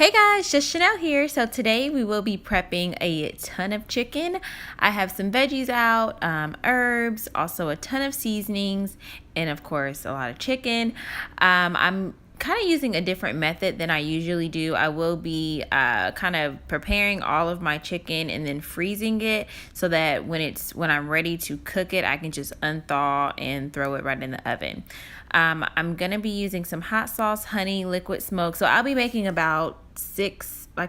Hey guys, just Chanel here. So today we will be prepping a ton of chicken. I have some veggies out, herbs, also a ton of seasonings, and of course a lot of chicken. I'm kind of using a different method than I usually do. I will be kind of preparing all of my chicken and then freezing it so that when I'm ready to cook it, I can just unthaw and throw it right in the oven. I'm gonna be using some hot sauce, honey, liquid smoke. So I'll be making about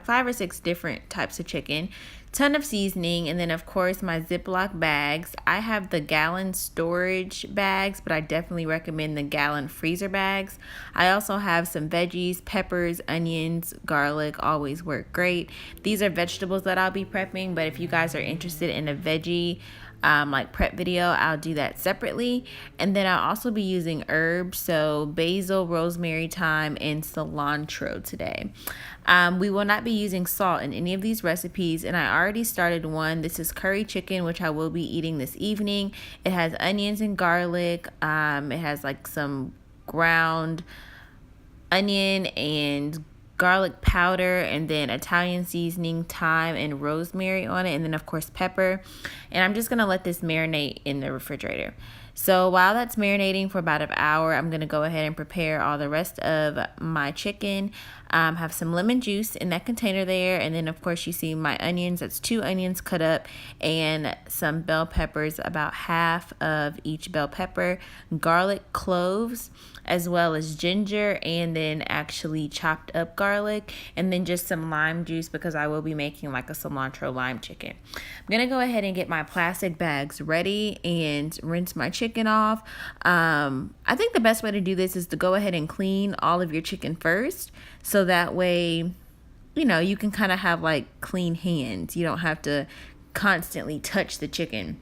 five or six different types of chicken, ton of seasoning, and then of course my Ziploc bags. I have the gallon storage bags, but I definitely recommend the gallon freezer bags. I also have some veggies, peppers, onions, garlic, always work great. These are vegetables that I'll be prepping, but if you guys are interested in a veggie like prep video, I'll do that separately. And then I'll also be using herbs, so basil, rosemary, thyme, and cilantro today. We will not be using salt in any of these recipes, and I already started one. This is curry chicken, which I will be eating this evening. It has onions and garlic. It has like some ground onion and garlic powder, and then Italian seasoning, thyme, and rosemary on it, and then of course pepper. And I'm just gonna let this marinate in the refrigerator. So while that's marinating for about an hour, I'm gonna go ahead and prepare all the rest of my chicken. Have some lemon juice in that container there, and then of course you see my onions. That's 2 onions cut up, and some bell peppers, about half of each bell pepper, garlic cloves, as well as ginger, and then actually chopped up garlic, and then just some lime juice because I will be making like a cilantro lime chicken. I'm gonna go ahead and get my plastic bags ready and rinse my chicken off. I think the best way to do this is to go ahead and clean all of your chicken first, so that way you can kind of have like clean hands. You don't have to constantly touch the chicken.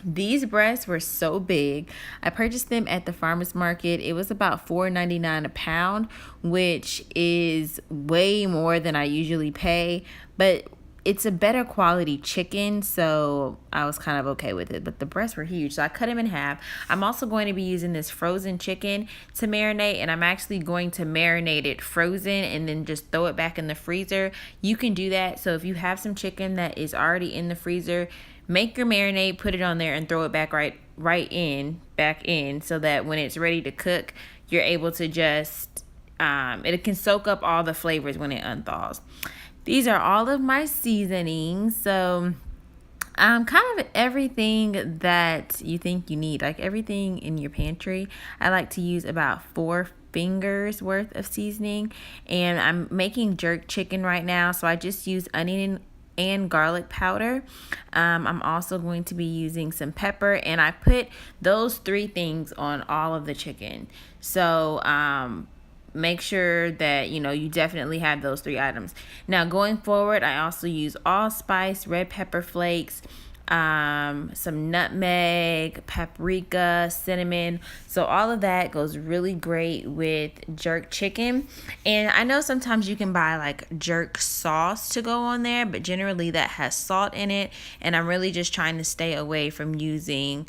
These breasts were so big. I purchased them at the farmer's market. It was about $4.99 a pound, which is way more than I usually pay, but it's a better quality chicken, so I was kind of okay with it. But the breasts were huge, so I cut them in half. I'm also going to be using this frozen chicken to marinate, and I'm actually going to marinate it frozen and then just throw it back in the freezer. You can do that. So if you have some chicken that is already in the freezer, make your marinade, put it on there, and throw it back back in, so that when it's ready to cook, you're able to just it can soak up all the flavors when it unthaws. These are all of my seasonings. So kind of everything that you think you need, like everything in your pantry. I like to use about 4 fingers worth of seasoning, and I'm making jerk chicken right now, so I just use onion and garlic powder. I'm also going to be using some pepper, and I put those 3 things on all of the chicken. So make sure that you definitely have those 3 items. Now going forward, I also use allspice, red pepper flakes, some nutmeg, paprika, cinnamon. So all of that goes really great with jerk chicken. And I know sometimes you can buy like jerk sauce to go on there, but generally that has salt in it, and I'm really just trying to stay away from using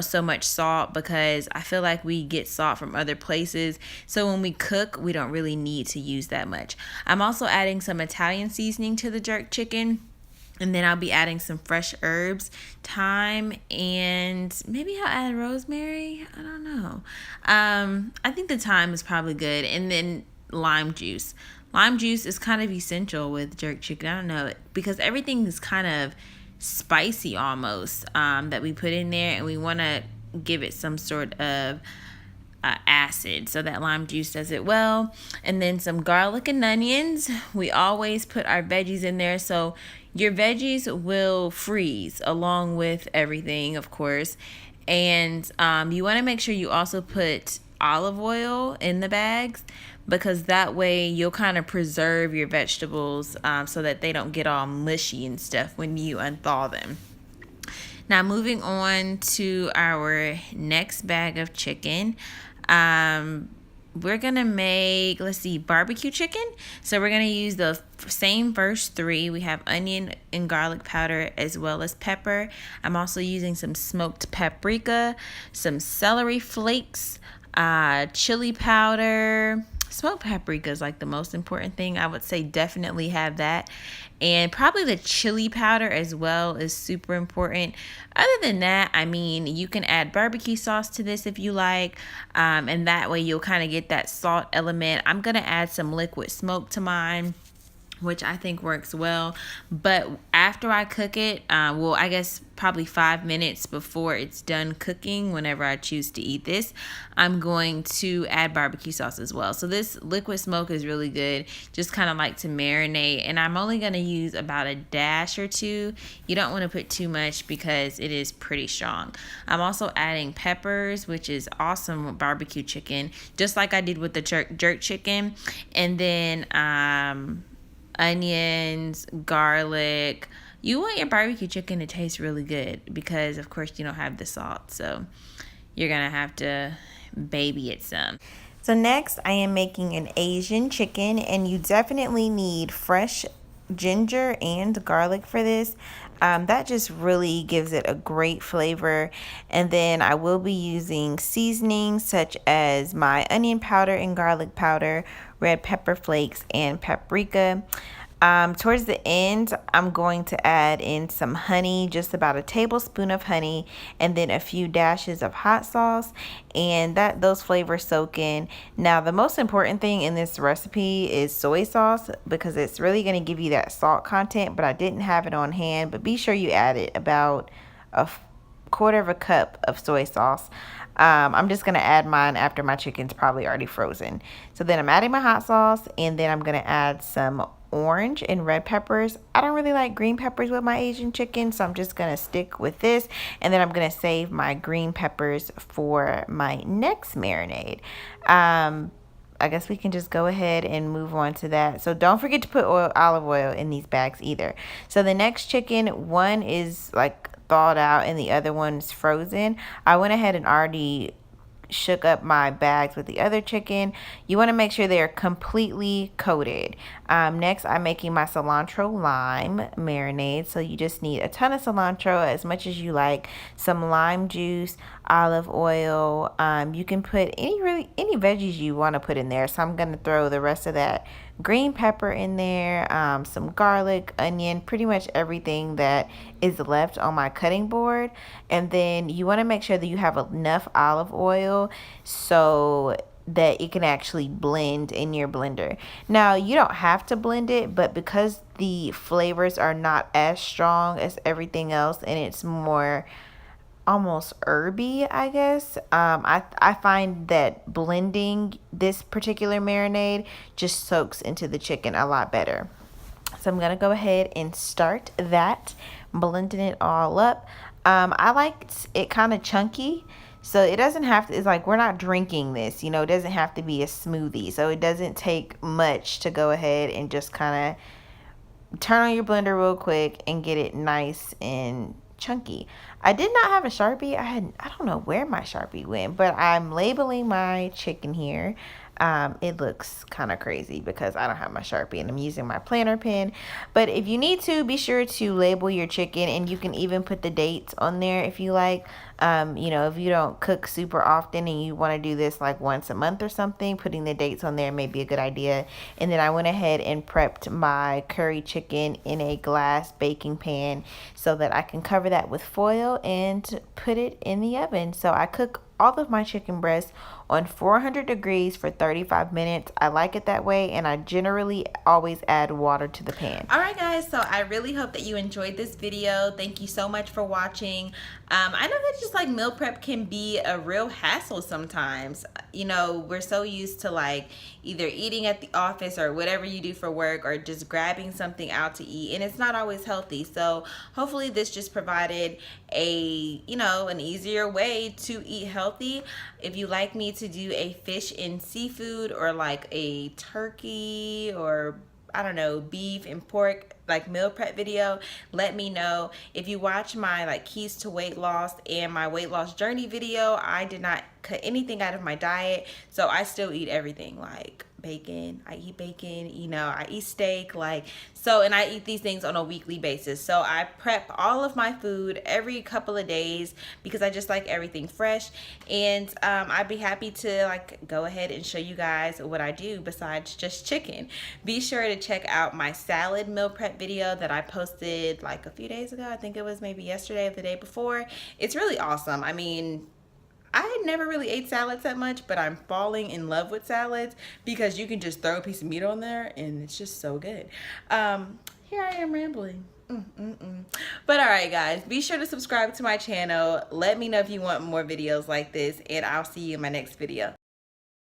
so much salt, because I feel like we get salt from other places, so when we cook we don't really need to use that much. I'm also adding some Italian seasoning to the jerk chicken, and then I'll be adding some fresh herbs, thyme, and maybe I'll add rosemary. I don't know. I think the thyme is probably good. And then lime juice. Lime juice is kind of essential with jerk chicken. I don't know, because everything is kind of spicy almost that we put in there, and we want to give it some sort of acid, so that lime juice does it well. And then some garlic and onions. We always put our veggies in there, so your veggies will freeze along with everything, of course. And you want to make sure you also put olive oil in the bags, because that way you'll kind of preserve your vegetables so that they don't get all mushy and stuff when you unthaw them. Now moving on to our next bag of chicken. We're gonna make, barbecue chicken. So we're gonna use the same first 3. We have onion and garlic powder, as well as pepper. I'm also using some smoked paprika, some celery flakes, chili powder, Smoked paprika is like the most important thing. I would say definitely have that. And probably the chili powder as well is super important. Other than that, I mean, you can add barbecue sauce to this if you like. And that way you'll kind of get that salt element. I'm going to add some liquid smoke to mine, which I think works well. But after I cook it, well, I guess probably 5 minutes before it's done cooking, whenever I choose to eat this, I'm going to add barbecue sauce as well. So this liquid smoke is really good, just kind of like to marinate. And I'm only going to use about a dash or two. You don't want to put too much because it is pretty strong. I'm also adding peppers, which is awesome with barbecue chicken, just like I did with the jerk chicken. And then onions, garlic. You want your barbecue chicken to taste really good because, of course, you don't have the salt. So you're going to have to baby it some. So next, I am making an Asian chicken, and you definitely need fresh ginger and garlic for this. That just really gives it a great flavor. And then I will be using seasonings such as my onion powder and garlic powder, red pepper flakes, and paprika. Towards the end, I'm going to add in some honey, just about a tablespoon of honey, and then a few dashes of hot sauce, and those flavors soak in. Now, the most important thing in this recipe is soy sauce, because it's really going to give you that salt content, but I didn't have it on hand. But be sure you add it, about a quarter of a cup of soy sauce. I'm just going to add mine after my chicken's probably already frozen. So then I'm adding my hot sauce, and then I'm going to add some orange and red peppers. I don't really like green peppers with my Asian chicken, so I'm just going to stick with this. And then I'm going to save my green peppers for my next marinade. I guess we can just go ahead and move on to that. So don't forget to put olive oil in these bags either. So the next chicken, one is like thawed out and the other one's frozen. I went ahead and already shook up my bags with the other chicken. You want to make sure they're completely coated. Next, I'm making my cilantro lime marinade. So you just need a ton of cilantro, as much as you like, some lime juice, olive oil. You can put any veggies you want to put in there. So I'm going to throw the rest of that green pepper in there, some garlic, onion, pretty much everything that is left on my cutting board. And then you want to make sure that you have enough olive oil so that it can actually blend in your blender. Now, you don't have to blend it, but because the flavors are not as strong as everything else and it's more almost herby, I guess, I find that blending this particular marinade just soaks into the chicken a lot better. So I'm gonna go ahead and start that, blending it all up. I like it kind of chunky, so it doesn't have to, it's like we're not drinking this, it doesn't have to be a smoothie. So it doesn't take much to go ahead and just kind of turn on your blender real quick and get it nice and chunky. I did not have a Sharpie. I don't know where my Sharpie went, but I'm labeling my chicken here. It looks kind of crazy because I don't have my Sharpie and I'm using my planner pen. But if you need to, be sure to label your chicken, and you can even put the dates on there if you like. If you don't cook super often and you want to do this like once a month or something, putting the dates on there may be a good idea. And then I went ahead and prepped my curry chicken in a glass baking pan so that I can cover that with foil and put it in the oven. So I cook all of my chicken breasts on 400 degrees for 35 minutes. I like it that way, and I generally always add water to the pan. All right, guys, so I really hope that you enjoyed this video. Thank you so much for watching. I know that just like meal prep can be a real hassle sometimes. We're so used to like either eating at the office or whatever you do for work, or just grabbing something out to eat, and it's not always healthy. So hopefully this just provided an easier way to eat healthy. If you like me to do a fish and seafood, or like a turkey, or I don't know, beef and pork like meal prep video, let me know. If you watch my like keys to weight loss and my weight loss journey video, I did not cut anything out of my diet, so I still eat everything. Like, bacon. I eat bacon, you know, I eat steak, like, so, and I eat these things on a weekly basis. So I prep all of my food every couple of days because I just like everything fresh. And I'd be happy to like go ahead and show you guys what I do besides just chicken. Be sure to check out my salad meal prep video that I posted like a few days ago. I think it was maybe yesterday or the day before. It's really awesome. I mean, I never really ate salads that much, but I'm falling in love with salads because you can just throw a piece of meat on there and it's just so good. Here I am rambling. But all right, guys, be sure to subscribe to my channel. Let me know if you want more videos like this, and I'll see you in my next video.